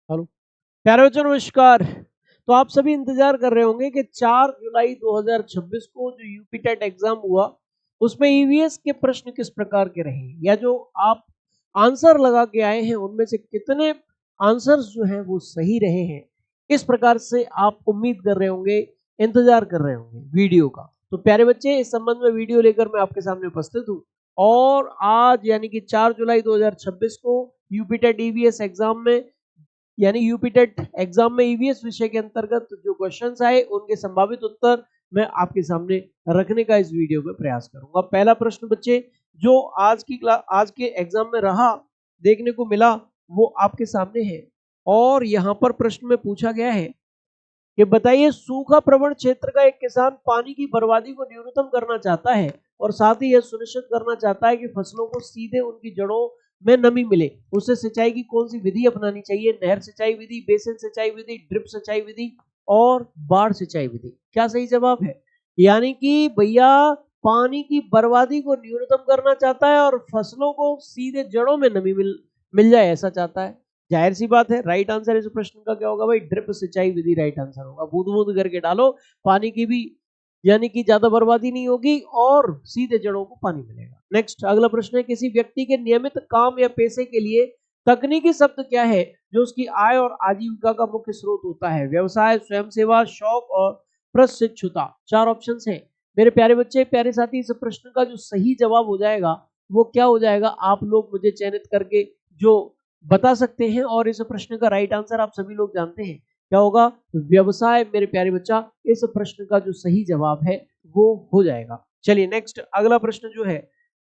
Hello प्यारे बच्चों, नमस्कार। तो आप सभी इंतजार कर रहे होंगे कि 4 जुलाई 2026 को जो यूपी टेट एग्जाम हुआ उसमें ईवीएस के प्रश्न किस प्रकार के रहे, या जो आप आंसर लगा के आए हैं उनमें से कितने आंसर्स जो हैं वो सही रहे हैं। इस प्रकार से आप उम्मीद कर रहे होंगे, इंतजार कर रहे होंगे वीडियो का। तो प्यारे बच्चे, इस संबंध में वीडियो लेकर मैं आपके सामने उपस्थित हूँ। और आज यानी कि 4 जुलाई 2026 को यूपी टेट ईवीएस एग्जाम में, यानी यूपी टेट एग्जाम में ईवीएस विषय के अंतर्गत जो क्वेश्चंस आए उनके संभावित उत्तर मैं आपके सामने रखने का इस वीडियो में प्रयास करूंगा। पहला प्रश्न बच्चे जो आज के एग्जाम में रहा, देखने को मिला, वो आपके सामने है। और यहाँ पर प्रश्न में पूछा गया है कि बताइए, सूखा प्रवण क्षेत्र का एक किसान पानी की बर्बादी को न्यूनतम करना चाहता है और साथ ही यह सुनिश्चित करना चाहता है कि फसलों को सीधे उनकी जड़ों में नमी मिले। उसे सिंचाई की कौन सी विधि अपनानी चाहिए? नहर सिंचाई विधि, बेसिन सिंचाई विधि, ड्रिप सिंचाई विधि और बाढ़ सिंचाई विधि। क्या सही जवाब है? यानी कि भैया पानी की बर्बादी को न्यूनतम करना चाहता है और फसलों को सीधे जड़ों में नमी मिल जाए, ऐसा चाहता है। जाहिर सी बात है, राइट आंसर इस प्रश्न का क्या होगा भाई? ड्रिप सिंचाई विधि राइट आंसर होगा। बूंद बूंद करके डालो, पानी की भी यानी कि ज्यादा बर्बादी नहीं होगी और सीधे जड़ों को पानी मिलेगा। नेक्स्ट अगला प्रश्न है, किसी व्यक्ति के नियमित काम या पैसे के लिए तकनीकी शब्द क्या है जो उसकी आय और आजीविका का मुख्य स्रोत होता है? व्यवसाय, स्वयं सेवा, शौक और प्रशिक्षुता। चार ऑप्शन है मेरे प्यारे बच्चे, प्यारे साथी। इस प्रश्न का जो सही जवाब हो जाएगा वो क्या हो जाएगा, आप लोग मुझे चयनित करके जो बता सकते हैं। और इस प्रश्न का राइट आंसर आप सभी लोग जानते हैं, क्या होगा? व्यवसाय मेरे प्यारे बच्चा इस प्रश्न का जो सही जवाब है वो हो जाएगा। चलिए नेक्स्ट अगला प्रश्न जो है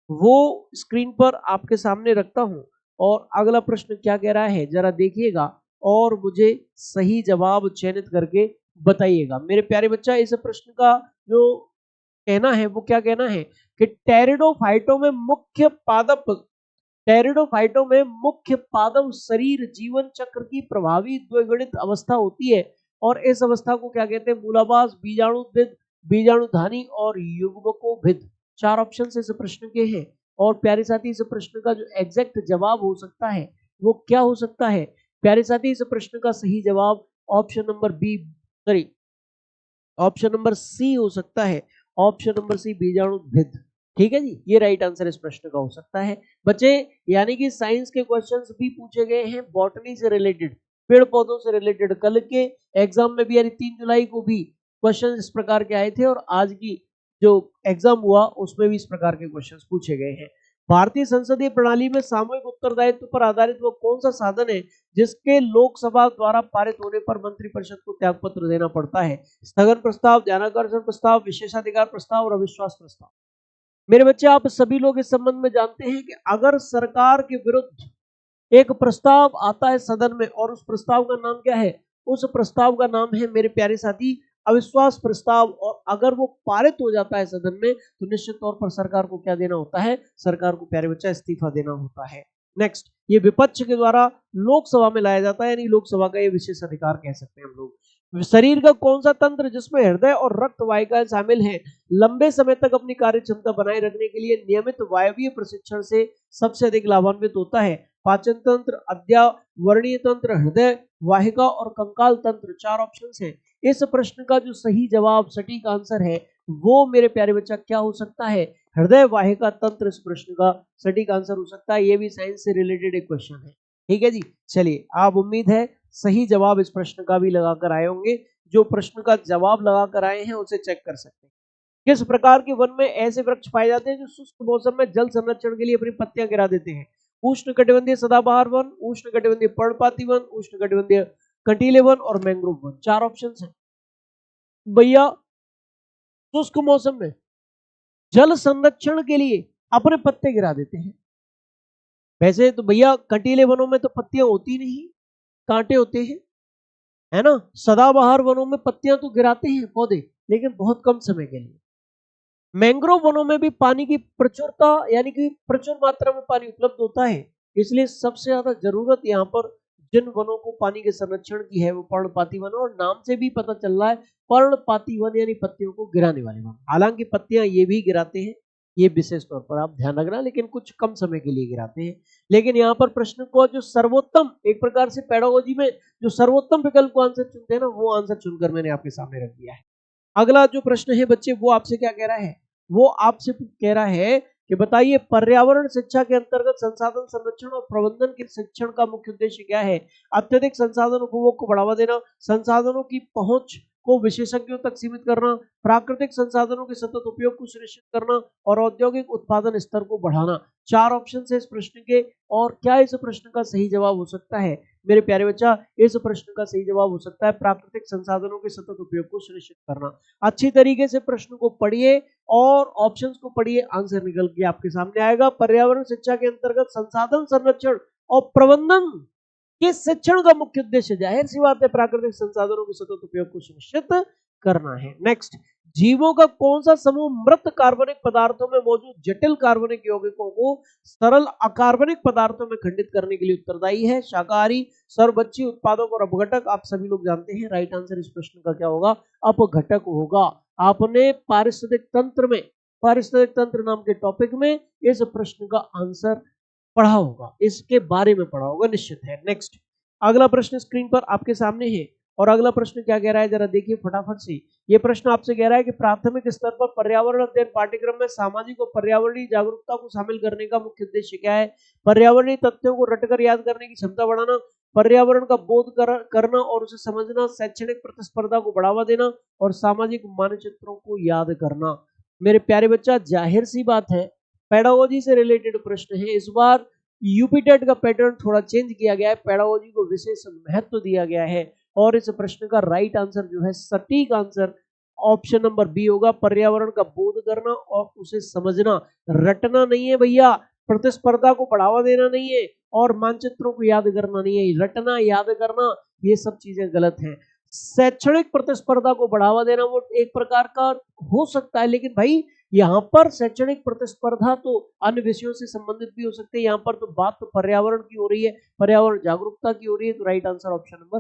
वो स्क्रीन पर आपके सामने रखता हूं। और अगला प्रश्न क्या कह रहा है जरा देखिएगा और मुझे सही जवाब चयनित करके बताइएगा। मेरे प्यारे बच्चा, इस प्रश्न का जो कहना है वो क्या कहना है कि टेरिडोफाइटों में मुख्य पादप शरीर जीवन चक्र की प्रभावी द्विगुणित अवस्था होती है। और इस अवस्था को क्या कहते हैं? मूलाभास, बीजाणुभिद, बीजाणुधानी और युग्मकोभिद। चार ऑप्शन इस प्रश्न के हैं। और प्यारे साथी, इस प्रश्न का जो एग्जैक्ट जवाब हो सकता है वो क्या हो सकता है? प्यारे साथी, इस प्रश्न का सही जवाब option number B, sorry, option number C हो सकता है। ऑप्शन नंबर सी, बीजाणुभिद। ठीक है जी, ये राइट आंसर इस प्रश्न का हो सकता है बच्चे। यानी कि साइंस के क्वेश्चंस भी पूछे गए हैं बॉटनी से रिलेटेड, पेड़ पौधों से रिलेटेड। कल के एग्जाम में भी यानी 3 जुलाई को भी क्वेश्चन इस प्रकार के आए थे और आज की जो एग्जाम हुआ उसमें भी इस प्रकार के क्वेश्चन पूछे गए हैं। भारतीय संसदीय प्रणाली में सामूहिक उत्तरदायित्व पर आधारित वो कौन सा साधन है जिसके लोकसभा द्वारा पारित होने पर मंत्रिपरिषद को त्यागपत्र देना पड़ता है? स्थगन प्रस्ताव, ध्यानाकर्षण प्रस्ताव, विशेषाधिकार प्रस्ताव और अविश्वास प्रस्ताव। मेरे बच्चे, आप सभी लोग इस संबंध में जानते हैं कि अगर सरकार के विरुद्ध एक प्रस्ताव आता है सदन में और उस प्रस्ताव का नाम क्या है? उस प्रस्ताव का नाम है मेरे प्यारे साथी अविश्वास प्रस्ताव। और अगर वो पारित हो जाता है सदन में तो निश्चित तौर पर सरकार को क्या देना होता है? सरकार को प्यारे बच्चा इस्तीफा देना होता है। नेक्स्ट, ये विपक्ष के द्वारा लोकसभा में लाया जाता है, यानी लोकसभा का ये विशेष अधिकार कह सकते हैं हम लोग। शरीर का कौन सा तंत्र जिसमें हृदय और रक्त वाहिकाएं शामिल हैं लंबे समय तक अपनी कार्य क्षमता बनाए रखने के लिए नियमित वायवीय प्रशिक्षण से सबसे अधिक लाभान्वित होता है? पाचन तंत्र, अद्यावर्णीय तंत्र, हृदय वाहिका और कंकाल तंत्र। चार ऑप्शन है। इस प्रश्न का जो सही जवाब, सटीक आंसर है वो मेरे प्यारे बच्चा क्या हो सकता है? हृदय वाहिका तंत्र इस प्रश्न का सटीक आंसर हो सकता है। ये भी साइंस से रिलेटेड एक क्वेश्चन है। ठीक है जी, चलिए आप उम्मीद है सही जवाब इस प्रश्न का भी लगाकर आए होंगे। जो प्रश्न का जवाब लगाकर आए हैं उसे चेक कर सकते हैं। किस प्रकार के वन में ऐसे वृक्ष पाए जाते हैं जो शुष्क मौसम में जल संरक्षण के लिए अपनी पत्तियां गिरा देते हैं? उष्णकटिबंधीय सदाबहार वन, उष्णकटिबंधीय पर्णपाती वन, उष्णकटिबंधीय कंटीले वन और मैंग्रोव वन। चार ऑप्शन है भैया। शुष्क मौसम में जल संरक्षण के लिए अपने पत्ते गिरा देते हैं। वैसे तो भैया कंटीले वनों में तो पत्तियां होती नहीं, कांटे होते हैं, है ना। सदाबहार वनों में पत्तियां तो गिराते हैं पौधे, लेकिन बहुत कम समय के लिए। मैंग्रोव वनों में भी पानी की प्रचुरता, यानी कि प्रचुर मात्रा में पानी उपलब्ध होता है। इसलिए सबसे ज्यादा जरूरत यहाँ पर जिन वनों को पानी के संरक्षण की है वो पर्णपाती वन, और नाम से भी पता चल रहा है पर्णपाती वन यानी पत्तियों को गिराने वाले वन। हालांकि पत्तियां ये भी गिराते हैं, ये विशेष तौर पर आप ध्यान रखना, लेकिन कुछ कम समय के लिए गिराते हैं। लेकिन यहाँ पर प्रश्न को जो सर्वोत्तम, एक प्रकार से पेडागोजी में जो सर्वोत्तम विकल्प को आंसर चुनते हैं ना, वो आंसर चुनकर मैंने आपके सामने रख दिया है। अगला जो प्रश्न है बच्चे, वो आपसे क्या कह रहा है, वो आपसे कह रहा है कि बताइए पर्यावरण शिक्षा के अंतर्गत संसाधन संरक्षण और प्रबंधन के शिक्षण का मुख्य उद्देश्य क्या है। अत्यधिक संसाधन उपभोग को बढ़ावा देना, संसाधनों की पहुंच को विशेषज्ञों तक सीमित करना, प्राकृतिक संसाधनों के सतत उपयोग को सुनिश्चित करना और औद्योगिक उत्पादन स्तर को बढ़ाना। 4 ऑप्शन है इस प्रश्न के, और क्या इस प्रश्न का सही जवाब हो सकता है मेरे प्यारे बच्चा? इस प्रश्न का सही जवाब हो सकता है प्राकृतिक संसाधनों के सतत उपयोग को सुनिश्चित करना। अच्छी तरीके से प्रश्न को पढ़िए और ऑप्शंस को पढ़िए, आंसर निकल के आपके सामने आएगा। पर्यावरण शिक्षा के अंतर्गत संसाधन संरक्षण और प्रबंधन के शिक्षण का मुख्य उद्देश्य जाहिर सी बात है प्राकृतिक संसाधनों के सतत उपयोग को सुनिश्चित करना है। नेक्स्ट, जीवों का कौन सा समूह मृत कार्बनिक पदार्थों में मौजूद जटिल कार्बनिक यौगिकों को सरल अकार्बनिक पदार्थों में खंडित करने के लिए उत्तरदायी है? शाकाहारी, सर्वभक्षी, उत्पादक और अपघटक। आप सभी लोग जानते हैं राइट आंसर इस प्रश्न का क्या होगा, अपघटक होगा। आपने पारिस्थितिक तंत्र नाम के टॉपिक में इस प्रश्न का आंसर पढ़ा होगा, इसके बारे में पढ़ा होगा निश्चित है। नेक्स्ट, अगला प्रश्न स्क्रीन पर आपके सामने है, और अगला प्रश्न क्या कह रहा है जरा देखिए फटाफट से। ये प्रश्न आपसे कह रहा है कि प्राथमिक स्तर पर पर्यावरण अध्ययन पाठ्यक्रम में सामाजिक और पर्यावरणीय जागरूकता को शामिल करने का मुख्य उद्देश्य क्या है? पर्यावरणीय तथ्यों को रटकर याद करने की क्षमता बढ़ाना, पर्यावरण का बोध करना और उसे समझना, शैक्षणिक प्रतिस्पर्धा को बढ़ावा देना और सामाजिक मानचित्रों को याद करना। मेरे प्यारे बच्चा, जाहिर सी बात है पेडागोजी से रिलेटेड प्रश्न है। इस बार यूपी टेट का पैटर्न थोड़ा चेंज किया गया है, पेडागोजी को विशेष महत्व दिया गया है, और इस प्रश्न का राइट आंसर जो है, सटीक आंसर ऑप्शन नंबर बी होगा, पर्यावरण का बोध करना और उसे समझना। रटना नहीं है भैया, प्रतिस्पर्धा को बढ़ावा देना नहीं है, और मानचित्रों को याद करना नहीं है। रटना, याद करना, ये सब चीजें गलत हैं। शैक्षणिक प्रतिस्पर्धा को बढ़ावा देना वो एक प्रकार का हो सकता है, लेकिन भाई यहाँ पर शैक्षणिक प्रतिस्पर्धा तो अन्य विषयों से संबंधित भी हो सकते हैं। यहाँ पर तो बात तो पर्यावरण की हो रही है, पर्यावरण जागरूकता की हो रही है, तो right answer option number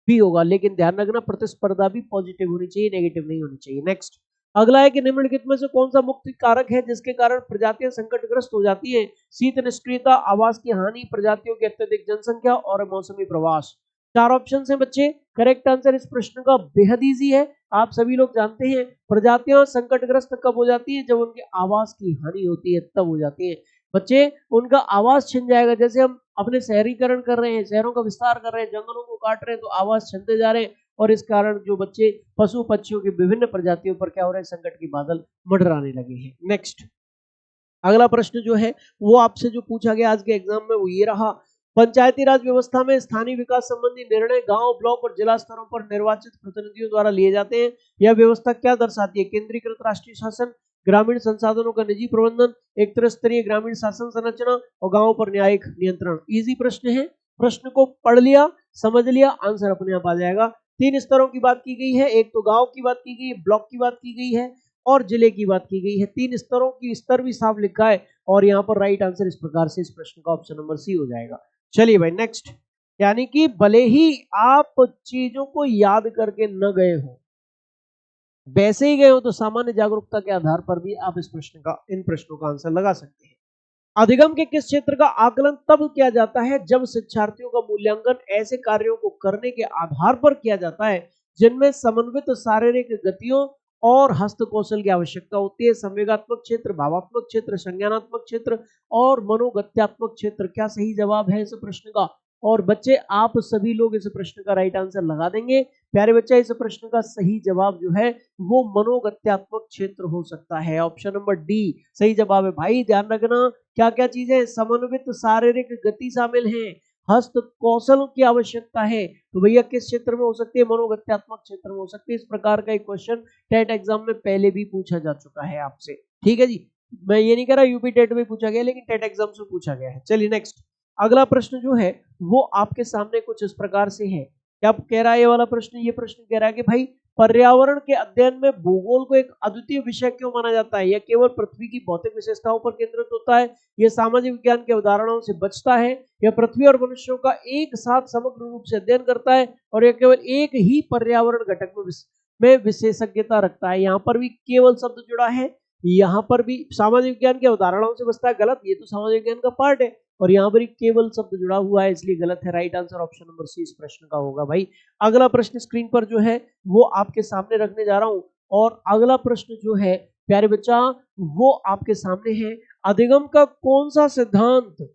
B होगा। लेकिन ध्यान रखना प्रतिस्पर्धा भी पॉजिटिव होनी चाहिए, नेगेटिव नहीं होनी चाहिए। नेक्स्ट, अगला है कि निम्नलिखित में से कौन सा मुख्य कारक है जिसके कारण प्रजातियां संकटग्रस्त हो जाती हैं? शीत निष्क्रियता, आवास की हानि, प्रजातियों की अत्यधिक जनसंख्या और मौसमी प्रवास। 4 ऑप्शन है बच्चे। करेक्ट आंसर इस प्रश्न का बेहद ईजी है, आप सभी लोग जानते हैं प्रजातियां संकटग्रस्त कब हो जाती है? जब उनके आवास की हानि होती है, तब हो जाती है बच्चे। उनका आवास छिन जाएगा, जैसे हम अपने शहरीकरण कर रहे हैं, शहरों का विस्तार कर रहे हैं, जंगलों को काट रहे हैं, तो आवास छिनते जा रहे हैं, और इस कारण जो बच्चे पशु पक्षियों की विभिन्न प्रजातियों पर क्या हो रहे हैं, संकट के बादल मंडराने लगे हैं। नेक्स्ट, अगला प्रश्न जो है वो आपसे जो पूछा गया आज के एग्जाम में वो ये रहा, पंचायती राज व्यवस्था में स्थानीय विकास संबंधी निर्णय गांव, ब्लॉक और जिला स्तरों पर निर्वाचित प्रतिनिधियों द्वारा लिए जाते हैं। यह व्यवस्था क्या दर्शाती है? केंद्रीकृत राष्ट्रीय शासन, ग्रामीण संसाधनों का निजी प्रबंधन, एक त्रिस्तरीय ग्रामीण शासन संरचना और गांवों पर न्यायिक नियंत्रण। इजी प्रश्न है, प्रश्न को पढ़ लिया, समझ लिया, आंसर अपने आप आ जाएगा। 3 स्तरों की बात की गई है, एक तो गांव की बात की गई है, ब्लॉक की बात की गई है और जिले की बात की गई है। 3 स्तरों की स्तर भी साफ लिखा है, और यहाँ पर राइट आंसर इस प्रकार से इस प्रश्न का ऑप्शन नंबर सी हो जाएगा। चलिए भाई नेक्स्ट, यानी कि भले ही आप चीजों को याद करके न गए हो, वैसे ही गए हो, तो सामान्य जागरूकता के आधार पर भी आप इस प्रश्न का, इन प्रश्नों का आंसर लगा सकते हैं। अधिगम के किस क्षेत्र का आकलन तब किया जाता है जब शिक्षार्थियों का मूल्यांकन ऐसे कार्यों को करने के आधार पर किया जाता है जिनमें समन्वित शारीरिक गतियों और हस्त कौशल की आवश्यकता होती है? संवेगात्मक क्षेत्र, भावात्मक क्षेत्र, संज्ञानात्मक क्षेत्र और मनोगत्यात्मक क्षेत्र। क्या सही जवाब है इस प्रश्न का? और बच्चे आप सभी लोग इस प्रश्न का राइट आंसर लगा देंगे। प्यारे बच्चे, इस प्रश्न का सही जवाब जो है वो मनोगत्यात्मक क्षेत्र हो सकता है, ऑप्शन नंबर डी सही जवाब है। भाई ध्यान रखना, क्या क्या चीजें, समन्वित शारीरिक गति शामिल है, हस्त कौशल की आवश्यकता है, तो भैया किस क्षेत्र में हो सकती है? मनोगत्यात्मक क्षेत्र में हो सकती है। इस प्रकार का एक क्वेश्चन टेट एग्जाम में पहले भी पूछा जा चुका है आपसे, ठीक है जी। मैं ये नहीं कह रहा यूपी टेट में पूछा गया, लेकिन टेट एग्जाम से पूछा गया है। चलिए नेक्स्ट, अगला प्रश्न जो है वो आपके सामने कुछ इस प्रकार से है। क्या कह रहा है ये वाला प्रश्न? ये प्रश्न कह रहा है कि भाई पर्यावरण के अध्ययन में भूगोल को एक अद्वितीय विषय क्यों माना जाता है? यह केवल पृथ्वी की भौतिक विशेषताओं पर केंद्रित होता है, यह सामाजिक विज्ञान के अवधारणाओं से बचता है, यह पृथ्वी और मनुष्यों का एक साथ समग्र रूप से अध्ययन करता है, और यह केवल एक ही पर्यावरण घटक में विशेषज्ञता रखता है। यहाँ पर भी केवल शब्द जुड़ा है, यहाँ पर भी सामाजिक विज्ञान की अवधारणाओं से बचता है, गलत, ये तो सामाजिक विज्ञान का पार्ट है, और यहाँ पर केवल शब्द जुड़ा हुआ है इसलिए गलत है। Right answer option number C इस प्रश्न का होगा भाई। अगला प्रश्न स्क्रीन पर जो है वो आपके सामने रखने जा रहा हूं, और अगला प्रश्न जो है प्यारे बच्चा वो आपके सामने है। अधिगम का कौन सा सिद्धांत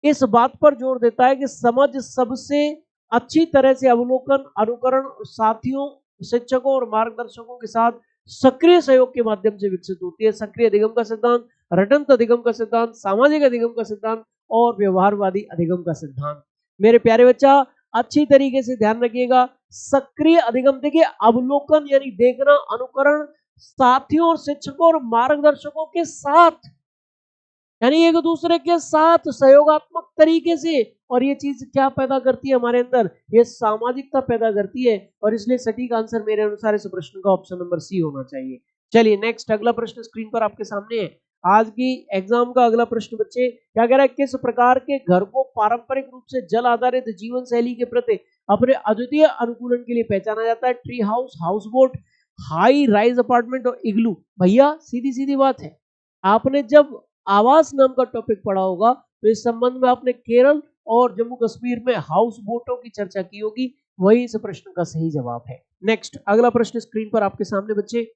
इस बात पर जोर देता है कि समझ सबसे अच्छी तरह से अवलोकन, अनुकरण, साथियों, शिक्षकों और मार्गदर्शकों के साथ सक्रिय सहयोग के माध्यम से विकसित होती है? सक्रिय अधिगम का सिद्धांत, रटंत अधिगम का सिद्धांत, सामाजिक अधिगम का सिद्धांत और व्यवहारवादी अधिगम का सिद्धांत। मेरे प्यारे बच्चा अच्छी तरीके से ध्यान रखिएगा। सक्रिय अधिगम देखिए अवलोकन यानी देखना, अनुकरण, साथियों और शिक्षकों और मार्गदर्शकों के साथ यानी एक दूसरे के साथ सहयोगात्मक तरीके से, और ये चीज क्या पैदा करती है हमारे अंदर, ये सामाजिकता पैदा करती है, और इसलिए सटीक आंसर मेरे अनुसार इस प्रश्न का ऑप्शन नंबर सी होना चाहिए। चलिए नेक्स्ट अगला प्रश्न स्क्रीन पर आपके सामने है। आज की एग्जाम का अगला प्रश्न बच्चे क्या कह रहा है, किस प्रकार के घर को पारंपरिक रूप से जल आधारित जीवन शैली के प्रति अपने अद्वितीय अनुकूलन के लिए पहचाना जाता है? Tree house, house boat, high rise apartment और इग्लू। भैया सीधी सीधी बात है, आपने जब आवास नाम का टॉपिक पढ़ा होगा तो इस संबंध में आपने केरल और जम्मू कश्मीर में हाउस बोटों की चर्चा की होगी, वही इस प्रश्न का सही जवाब है। नेक्स्ट अगला प्रश्न स्क्रीन पर आपके सामने बच्चे,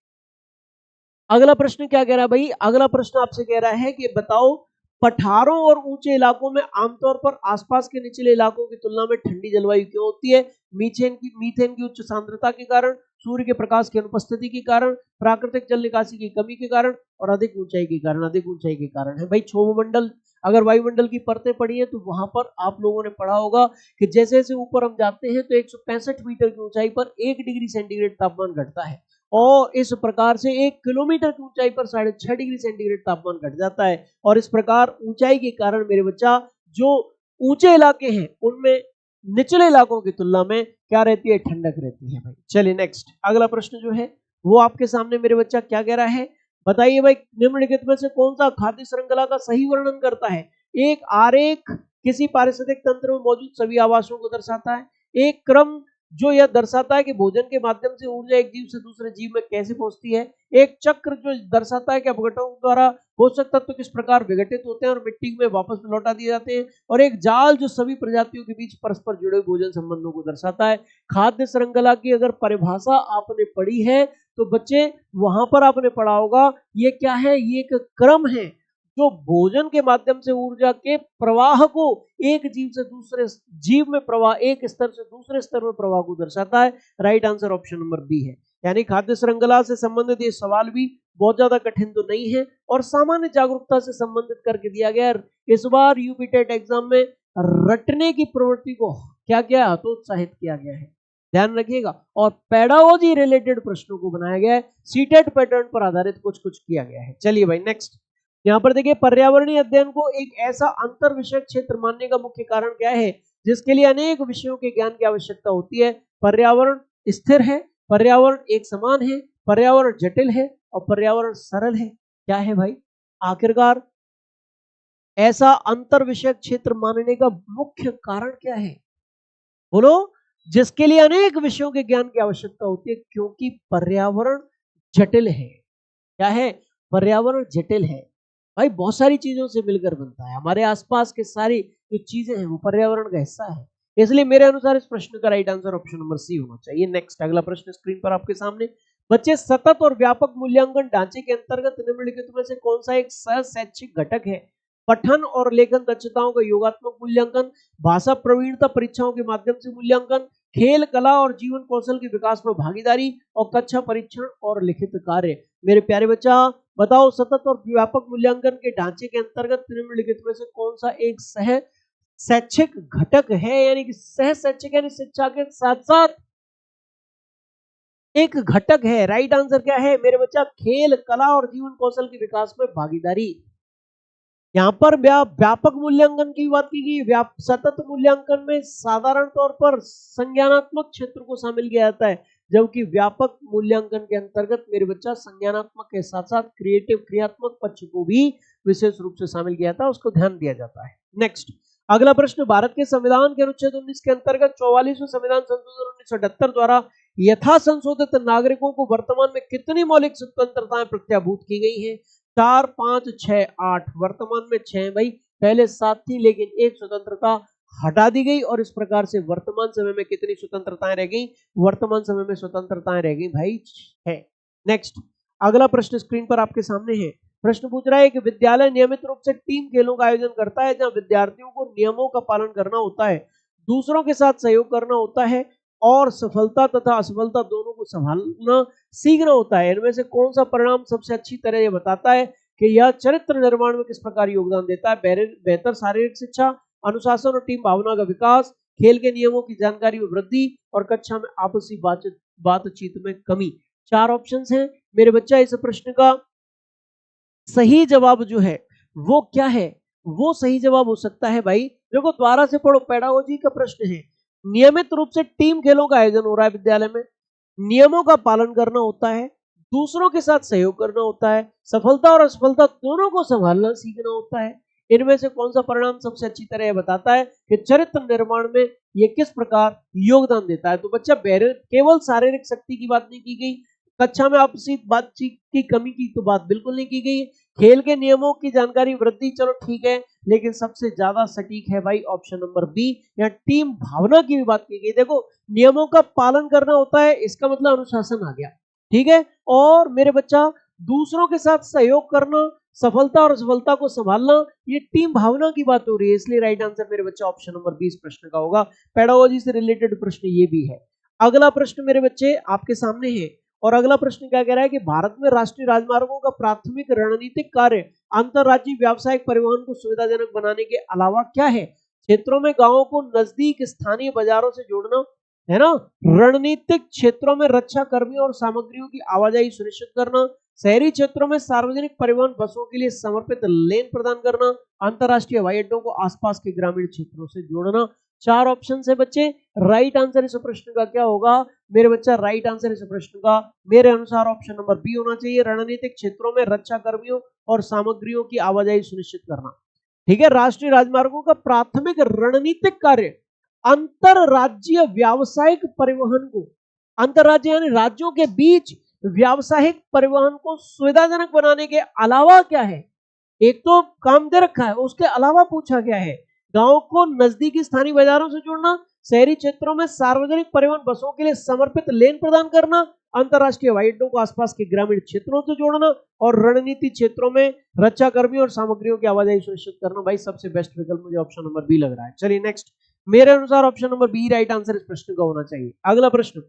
अगला प्रश्न क्या कह रहा है भाई, अगला प्रश्न आपसे कह रहा है कि बताओ पठारों और ऊंचे इलाकों में आमतौर पर आसपास के निचले इलाकों की तुलना में ठंडी जलवायु क्यों होती है? मीथेन की उच्च सांद्रता के कारण, सूर्य के प्रकाश की अनुपस्थिति के कारण, प्राकृतिक जल निकासी की कमी के कारण और अधिक ऊंचाई के कारण। अधिक ऊंचाई के कारण है भाई। क्षोभमंडल, अगर वायुमंडल की परतें पड़ी है तो वहां पर आप लोगों ने पढ़ा होगा कि जैसे जैसे ऊपर हम जाते हैं तो 165 मीटर की ऊंचाई पर 1 डिग्री सेंटीग्रेड तापमान घटता है, और इस प्रकार से 1 किलोमीटर की ऊंचाई पर 6.5 डिग्री सेंटीग्रेड तापमान घट जाता है। और इस प्रकार ऊंचाई के कारण मेरे बच्चा जो ऊंचे इलाके हैं उनमें निचले इलाकों की तुलना में क्या रहती है, ठंडक रहती है भाई। चलिए नेक्स्ट अगला प्रश्न जो है वो आपके सामने मेरे बच्चा क्या कह रहा है, बताइए भाई निम्नलिखित में से कौन सा खाद्य श्रृंखला का सही वर्णन करता है? एक आरेख किसी पारिस्थितिक तंत्र में मौजूद सभी आवासों को दर्शाता है। एक क्रम जो यह दर्शाता है कि भोजन के माध्यम से ऊर्जा एक जीव से दूसरे जीव में कैसे पहुंचती है। एक चक्र जो दर्शाता है कि अपघटनों द्वारा पोषक तत्व किस प्रकार विघटित होते हैं और मिट्टी में वापस लौटा दिए जाते हैं। और एक जाल जो सभी प्रजातियों के बीच परस्पर जुड़े हुए भोजन संबंधों को दर्शाता है। खाद्य श्रृंखला की अगर परिभाषा आपने पढ़ी है तो बच्चे वहां पर आपने पढ़ा होगा ये क्या है, ये एक क्रम है जो भोजन के माध्यम से ऊर्जा के प्रवाह को एक जीव से दूसरे जीव में प्रवाह, एक स्तर से दूसरे स्तर में प्रवाह को दर्शाता है। Right answer option number B है। यानी खाद्य श्रृंखला से संबंधित ये सवाल भी बहुत ज्यादा कठिन तो नहीं है और सामान्य जागरूकता से संबंधित करके दिया गया। इस बार यूपी टेट एग्जाम में रटने की प्रवृत्ति को क्या किया, हतोत्साहित किया गया है, ध्यान रखिएगा। और पेडागोजी रिलेटेड प्रश्नों को बनाया गया है, सीटेट पैटर्न पर आधारित कुछ कुछ किया गया है। चलिए भाई नेक्स्ट, यहाँ पर देखिए पर्यावरणीय अध्ययन को एक ऐसा अंतर विषय क्षेत्र मानने का मुख्य कारण क्या है जिसके लिए अनेक विषयों के ज्ञान की आवश्यकता होती है? पर्यावरण स्थिर है, पर्यावरण एक समान है, पर्यावरण जटिल है और पर्यावरण सरल है। क्या है भाई? आखिरकार ऐसा अंतर विषय क्षेत्र मानने का मुख्य कारण क्या है? बोलो। जिसके लिए अनेक विषयों के ज्ञान की आवश्यकता होती है, क्योंकि पर्यावरण जटिल है। क्या है? पर्यावरण जटिल है भाई, बहुत सारी चीजों से मिलकर बनता है। हमारे आसपास के सारी जो चीजें हैं वो पर्यावरण का हिस्सा है, इसलिए मेरे अनुसार इस प्रश्न का right answer option number C होना चाहिए। नेक्स्ट अगला प्रश्न स्क्रीन पर आपके सामने, बच्चे सतत और व्यापक मूल्यांकन ढांचे के अंतर्गत निम्नलिखित में से कौन सा एक सह शैक्षिक घटक है? पठन और लेखन दक्षताओं का योगात्मक मूल्यांकन, भाषा प्रवीणता परीक्षाओं के माध्यम से मूल्यांकन, खेल, कला और जीवन कौशल के विकास में भागीदारी और कक्षा परीक्षण और लिखित कार्य। मेरे प्यारे बच्चा बताओ सतत और व्यापक मूल्यांकन के ढांचे के अंतर्गत निम्नलिखित में से कौन सा एक सह शैक्षिक घटक है? यानी कि सह शैक्षिक यानी शिक्षा के साथ साथ एक घटक है। राइट आंसर क्या है मेरे बच्चा? खेल, कला और जीवन कौशल के विकास में भागीदारी। यहाँ पर व्यापक मूल्यांकन की बात की गई। सतत मूल्यांकन में साधारण तौर पर संज्ञानात्मक क्षेत्र को शामिल किया जाता है, जबकि व्यापक मूल्यांकन के अंतर्गत मेरे बच्चा संज्ञानात्मक के साथ साथ क्रिएटिव क्रियात्मक पक्ष को भी विशेष रूप से शामिल किया जाता है, उसको ध्यान दिया जाता है। नेक्स्ट अगला प्रश्न, भारत के संविधान के अनुच्छेद 19 के अंतर्गत 44वें संविधान संशोधन 1978 द्वारा यथा संशोधित नागरिकों को वर्तमान में कितनी मौलिक स्वतंत्रताएं प्रत्याभूत की गई हैं? 4, 5, 6, 8। वर्तमान में 6 भाई, पहले 7 थी लेकिन एक स्वतंत्रता हटा दी गई और इस प्रकार से वर्तमान समय में कितनी स्वतंत्रताएं रह गई? वर्तमान समय में स्वतंत्रताएं रह गई भाई 6। नेक्स्ट, अगला प्रश्न स्क्रीन पर आपके सामने है। प्रश्न पूछ रहा है कि विद्यालय नियमित रूप से टीम खेलों का आयोजन करता है जहां विद्यार्थियों को नियमों का पालन करना होता है, दूसरों के साथ सहयोग करना होता है और सफलता तथा असफलता दोनों को संभालना सीखना होता है। इनमें से कौन सा परिणाम सबसे अच्छी तरह यह बताता है कि यह चरित्र निर्माण में किस प्रकार योगदान देता है? बेहतर शारीरिक शिक्षा, अनुशासन और टीम भावना का विकास, खेल के नियमों की जानकारी में वृद्धि और कक्षा में आपसी बातचीत में कमी। 4 ऑप्शंस हैं मेरे बच्चा। इस प्रश्न का सही जवाब जो है वो क्या है? वो सही जवाब हो सकता है भाई, देखो द्वारा से पढ़ो, पेडागोजी का प्रश्न है। नियमित रूप से टीम खेलों का आयोजन हो रहा है विद्यालय में, नियमों का पालन करना होता है, दूसरों के साथ सहयोग करना होता है, सफलता और असफलता दोनों को संभालना सीखना होता है। इनमें से कौन सा परिणाम सबसे अच्छी तरह बताता है कि चरित्र निर्माण में ये किस प्रकार योगदान देता है? तो बच्चा केवल शारीरिक शक्ति की बात नहीं की गई, कक्षा में आपसी बातचीत की कमी की तो बात बिल्कुल नहीं की गई, खेल के नियमों की जानकारी वृद्धि चलो ठीक है, लेकिन सबसे ज्यादा सटीक है भाई ऑप्शन नंबर बी, यहाँ टीम भावना की भी बात की गई। देखो नियमों का पालन करना होता है, इसका मतलब अनुशासन आ गया, ठीक है। और मेरे बच्चा दूसरों के साथ सहयोग करना, सफलता और असफलता को संभालना, ये टीम भावना की बात हो रही है, इसलिए राइट आंसर मेरे बच्चा ऑप्शन नंबर 20 प्रश्न का होगा। पेडागोजी से रिलेटेड प्रश्न ये भी है। अगला प्रश्न मेरे बच्चे आपके सामने है और अगला प्रश्न क्या कह रहा है कि भारत में राष्ट्रीय राजमार्गों का प्राथमिक रणनीतिक कार्य अंतरराज्यीय व्यावसायिक परिवहन को सुविधाजनक बनाने के अलावा क्या है? क्षेत्रों में गांवों को नजदीक स्थानीय बाजारों से जोड़ना, है ना, रणनीतिक क्षेत्रों में रक्षा कर्मियों और सामग्रियों की आवाजाही सुनिश्चित करना, शहरी क्षेत्रों में सार्वजनिक परिवहन बसों के लिए समर्पित लेन प्रदान करना, अंतरराष्ट्रीय हवाई अड्डों को आसपास के ग्रामीण क्षेत्रों से जोड़ना। 4 ऑप्शन है बच्चे, राइट आंसर इस प्रश्न का क्या होगा मेरे बच्चा? राइट आंसर इस प्रश्न का मेरे अनुसार ऑप्शन नंबर बी होना चाहिए, रणनीतिक क्षेत्रों में रक्षा कर्मियों और सामग्रियों की आवाजाही सुनिश्चित करना। ठीक है, राष्ट्रीय राजमार्गों का प्राथमिक रणनीतिक कार्य अंतरराज्यीय व्यावसायिक परिवहन को, अंतरराज्य यानी राज्यों के बीच व्यावसायिक परिवहन को सुविधाजनक बनाने के अलावा क्या है? एक तो काम दे रखा है, उसके अलावा पूछा गया है गांव को नजदीकी स्थानीय बाजारों से जोड़ना, शहरी क्षेत्रों में सार्वजनिक परिवहन बसों के लिए समर्पित लेन प्रदान करना, अंतरराष्ट्रीय हवाई अड्डों को आसपास के ग्रामीण क्षेत्रों से जोड़ना और रणनीति क्षेत्रों में रक्षा कर्मियों और सामग्रियों की आवाजाही सुनिश्चित करना। भाई सबसे बेस्ट विकल्प मुझे ऑप्शन नंबर बी लग रहा है। चलिए नेक्स्ट, मेरे अनुसार option number B right answer इस प्रश्न का होना चाहिए। अगला प्रश्न,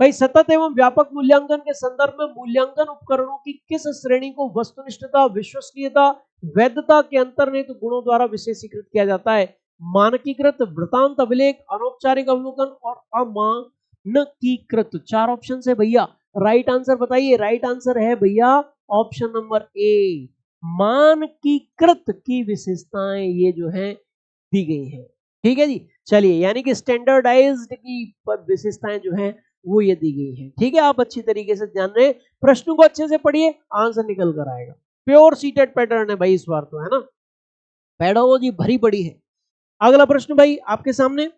भाई सतत एवं व्यापक मूल्यांकन के संदर्भ में मूल्यांकन उपकरणों की किस श्रेणी को वस्तुनिष्ठता, विश्वसनीयता, वैधता के अंतर्निहित गुणों द्वारा विशेषीकृत किया जाता है? मानकीकृत, वृतांत अभिलेख, अनौपचारिक अवलोकन और अमानकीकृत। 4 ऑप्शन है भैया, राइट आंसर बताइए। राइट आंसर है भैया ऑप्शन नंबर ए, मानकीकृत की विशेषताएं ये जो है दी गई है। ठीक है जी, चलिए यानी कि स्टैंडर्डाइज्ड की विशेषताएं जो है वो ये दी गई है। ठीक है, आप अच्छी तरीके से ध्यान रहे, प्रश्न को अच्छे से पढ़िए, आंसर निकल कर आएगा। प्योर सीटेड पैटर्न है भाई इस बार तो, है ना, पेडागोजी भरी पड़ी है। अगला प्रश्न भाई आपके सामने,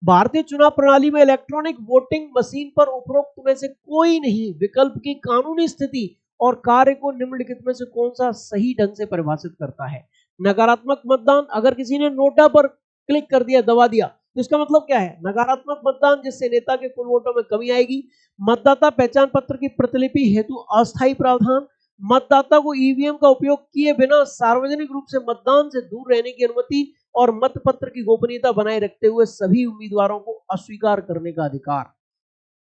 भारतीय चुनाव प्रणाली में इलेक्ट्रॉनिक वोटिंग मशीन पर उपरोक्त में से कोई नहीं विकल्प की कानूनी स्थिति और कार्य को निम्नलिखित में से कौन सा सही ढंग से परिभाषित करता है? नकारात्मक मतदान, अगर किसी ने नोटा पर क्लिक कर दिया, दबा दिया, तो इसका मतलब क्या है? नकारात्मक मतदान, जिससे नेता के कुल वोटों में कमी आएगी। मतदाता पहचान पत्र की प्रतिलिपि हेतु अस्थायी प्रावधान, मतदाता को ईवीएम का उपयोग किए बिना सार्वजनिक रूप से मतदान से दूर रहने की अनुमति और मतपत्र की गोपनीयता बनाए रखते हुए सभी उम्मीदवारों को अस्वीकार करने का अधिकार।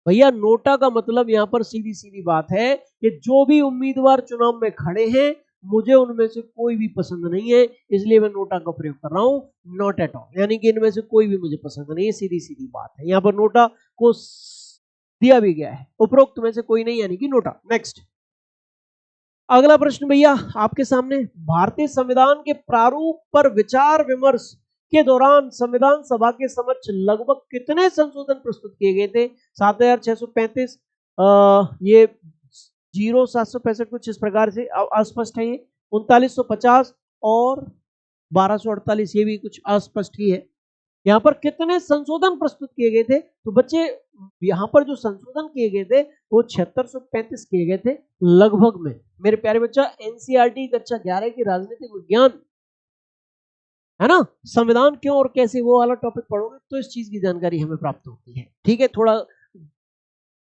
भैया नोटा का मतलब यहां पर सीधी सीधी बात है कि जो भी उम्मीदवार चुनाव में खड़े हैं मुझे उनमें से कोई भी पसंद नहीं है, इसलिए मैं नोटा का प्रयोग कर रहा हूं, नॉट एट ऑल, यानी कि इनमें से कोई भी मुझे पसंद नहीं है, सीधी सीधी बात है। यहां पर नोटा को दिया भी गया है, उपरोक्त में से कोई नहीं यानी कि नोटा। नेक्स्ट, अगला प्रश्न भैया आपके सामने, भारतीय संविधान के प्रारूप पर विचार विमर्श के दौरान संविधान सभा के समक्ष लगभग कितने संशोधन प्रस्तुत किए गए थे? 7635, ये 0765 कुछ इस प्रकार से अस्पष्ट है, ये 3950 और 1248 ये भी कुछ अस्पष्ट ही है। यहाँ पर कितने संशोधन प्रस्तुत किए गए थे? तो बच्चे यहाँ पर जो संशोधन किए गए थे वो 7635 किए गए थे लगभग में। मेरे प्यारे बच्चा एनसीईआरटी कक्षा 11 की राजनीतिक विज्ञान है ना, संविधान क्यों और कैसे, वो वाला टॉपिक पढ़ोगे तो इस चीज की जानकारी हमें प्राप्त होती है। ठीक है, थोड़ा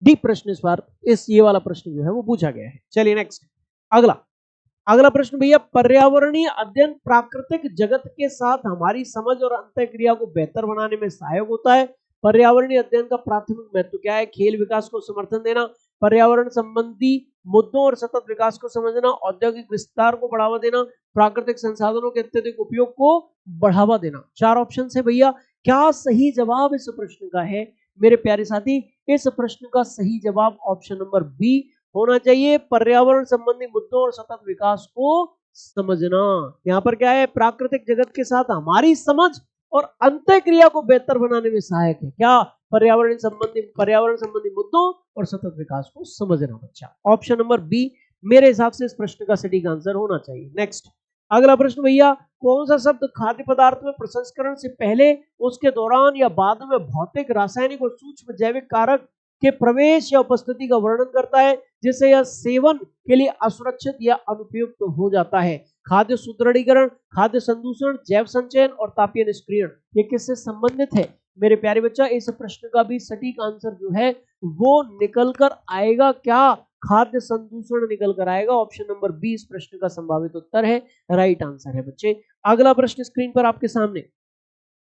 डीप प्रश्न इस बार ये वाला प्रश्न जो है वो पूछा गया है। चलिए नेक्स्ट, अगला प्रश्न भैया, पर्यावरणीय अध्ययन प्राकृतिक जगत के साथ हमारी समझ और अंतःक्रिया को बेहतर बनाने में सहायक होता है। पर्यावरणीय अध्ययन का प्राथमिक महत्व क्या है? खेल विकास को समर्थन देना, पर्यावरण संबंधी मुद्दों और सतत विकास को समझना, औद्योगिक विस्तार को बढ़ावा देना, प्राकृतिक संसाधनों के अत्यधिक उपयोग को बढ़ावा देना। 4 ऑप्शन है भैया, क्या सही जवाब इस प्रश्न का है? मेरे प्यारे साथी, इस प्रश्न का सही जवाब ऑप्शन नंबर बी होना चाहिए, पर्यावरण संबंधी मुद्दों और सतत विकास को समझना। यहाँ पर क्या है? प्राकृतिक जगत के साथ हमारी समझ और अंतःक्रिया को बेहतर बनाने में सहायक है। क्या? पर्यावरण संबंधी मुद्दों और सतत विकास को समझना बच्चा। ऑप्शन नंबर बी मेरे हिसाब से इस प्रश्न का सटीक आंसर होना चाहिए। नेक्स्ट, अगला प्रश्न भैया, कौन सा शब्द खाद्य पदार्थ में प्रसंस्करण से पहले, उसके दौरान या बाद में भौतिक, रासायनिक और सूक्ष्म जैविक कारक के प्रवेश या उपस्थिति का वर्णन करता है, जिससे यह सेवन के लिए असुरक्षित या अनुपयुक्त हो जाता है? खाद्य सुदृढ़ीकरण, खाद्य संदूषण, जैव संचयन और तापीय निष्क्रियण, ये किससे संबंधित है? मेरे प्यारे बच्चा, इस प्रश्न का भी सटीक आंसर जो है वो निकल कर आएगा। क्या? खाद्य संदूषण निकल कर आएगा। ऑप्शन नंबर बी इस प्रश्न का संभावित उत्तर है, राइट आंसर है बच्चे। अगला प्रश्न स्क्रीन पर आपके सामने,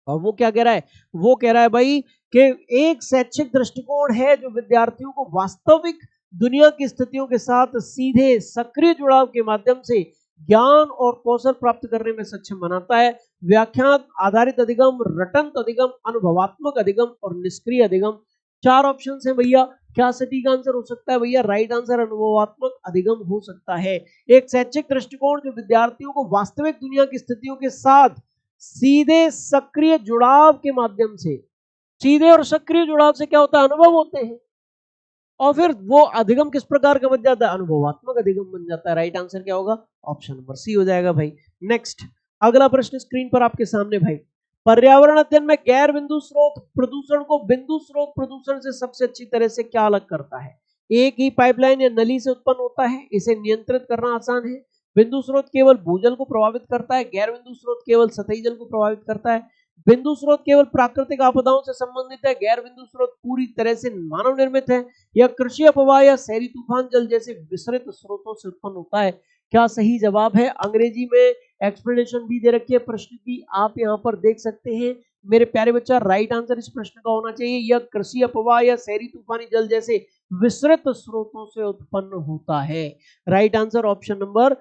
और वो क्या कह रहा है? वो कह रहा है भाई कि एक शैक्षिक दृष्टिकोण है जो विद्यार्थियों को वास्तविक दुनिया की स्थितियों के साथ सीधे सक्रिय जुड़ाव के माध्यम से ज्ञान और कौशल प्राप्त करने में सक्षम बनाता है। व्याख्यान आधारित अधिगम, रटंत अधिगम, अनुभवात्मक अधिगम और निष्क्रिय अधिगम। 4 ऑप्शन है भैया, क्या सटीक आंसर हो सकता है भैया? राइट आंसर अनुभवात्मक अधिगम हो सकता है। एक शैक्षिक दृष्टिकोण जो विद्यार्थियों को वास्तविक दुनिया की स्थितियों के साथ सीधे सक्रिय जुड़ाव के माध्यम से, सीधे और सक्रिय जुड़ाव से क्या होता है? अनुभव होते हैं, और फिर वो अधिगम किस प्रकार का बन जाता है? अनुभवात्मक अधिगम बन जाता है। राइट आंसर क्या होगा? ऑप्शन नंबर सी हो जाएगा भाई। नेक्स्ट, अगला प्रश्न स्क्रीन पर आपके सामने भाई, पर्यावरण अध्ययन में गैर बिंदु स्रोत प्रदूषण को बिंदु स्रोत प्रदूषण से सबसे अच्छी तरह से क्या अलग करता है? एक ही पाइपलाइन या नली से उत्पन्न होता है, इसे नियंत्रित करना आसान है। बिंदु स्रोत केवल भूजल को प्रभावित करता है, गैर बिंदु स्रोत केवल सतही जल को प्रभावित करता है। बिंदु स्रोत केवल प्राकृतिक आपदाओं से संबंधित है, गैर बिंदु स्रोत पूरी तरह से मानव निर्मित है। या कृषि अपवाह या शहरी तूफान जल जैसे विसरित स्रोतों से उत्पन्न होता है? क्या सही जवाब है? अंग्रेजी में एक्सप्लेनेशन भी दे रखी है प्रश्न की, आप यहाँ पर देख सकते हैं। मेरे प्यारे बच्चा, राइट आंसर इस प्रश्न का होना चाहिए, यह कृषि अपवाह या शहरी तूफानी जल जैसे विसरित स्रोतों से उत्पन्न होता है। Right answer option number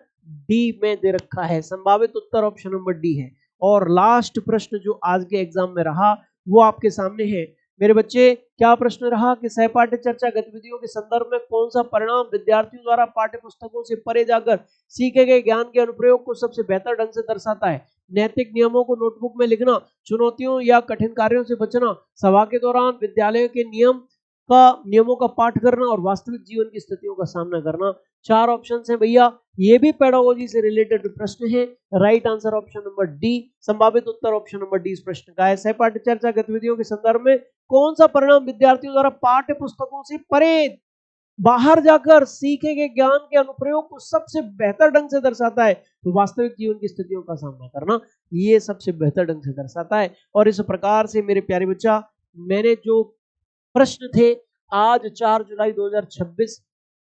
D में दे रखा है, संभावित उत्तर ऑप्शन नंबर डी है। और लास्ट प्रश्न जो आज के एग्जाम में रहा वो आपके सामने है मेरे बच्चे। क्या प्रश्न रहा कि सहपाठ्य चर्चा गतिविधियों के संदर्भ में कौन सा परिणाम विद्यार्थियों द्वारा पाठ्य पुस्तकों से परे जाकर सीखे गए ज्ञान के अनुप्रयोग को सबसे बेहतर ढंग से दर्शाता है? नैतिक नियमों को नोटबुक में लिखना, चुनौतियों या कठिन कार्यों से बचना, सभा के दौरान विद्यालय के नियमों का पाठ करना और वास्तविक जीवन की स्थितियों का सामना करना। 4 ऑप्शन है भैया, ये भी पेडागोजी से रिलेटेड प्रश्न है। Right answer option number D, संभावित उत्तर ऑप्शन नंबर डी इस प्रश्न का है। सहपाठ्य चर्चा गतिविधियों के संदर्भ में कौन सा परिणाम विद्यार्थियों द्वारा पाठ्य पुस्तकों से परे बाहर जाकर सीखे गए ज्ञान के अनुप्रयोग को सबसे बेहतर ढंग से दर्शाता है? तो वास्तविक जीवन की स्थितियों का सामना करना, ये सबसे बेहतर ढंग से दर्शाता है। और इस प्रकार से मेरे प्यारे बच्चा, मैंने जो प्रश्न थे आज 4 जुलाई 2026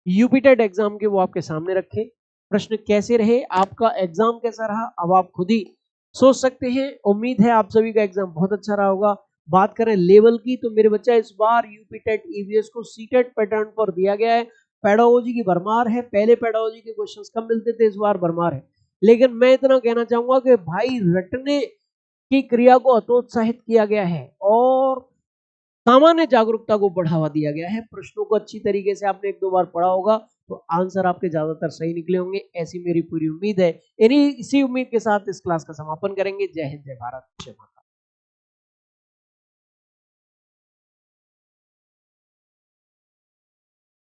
यूपी टेट एग्जाम के वो आपके सामने रखे। प्रश्न कैसे रहे, आपका एग्जाम कैसा रहा, अब आप खुद ही सोच सकते हैं। उम्मीद है आप सभी का एग्जाम बहुत अच्छा रहा होगा। बात करें लेवल की, तो मेरे बच्चा इस बार यूपी टेट ईवीएस को सीटेट पैटर्न पर दिया गया है। पेडागोजी की भरमार है, पहले पेडागोजी के क्वेश्चंस कम मिलते थे, इस बार भरमार है। लेकिन मैं इतना कहना चाहूंगा कि भाई रटने की क्रिया को हतोत्साहित किया गया है और सामान्य जागरूकता को बढ़ावा दिया गया है। प्रश्नों को अच्छी तरीके से आपने 1-2 बार पढ़ा होगा तो आंसर आपके ज्यादातर सही निकले होंगे, ऐसी मेरी पूरी उम्मीद है। इसी उम्मीद के साथ इस क्लास का समापन करेंगे। जय हिंद, जय भारत, जय माता।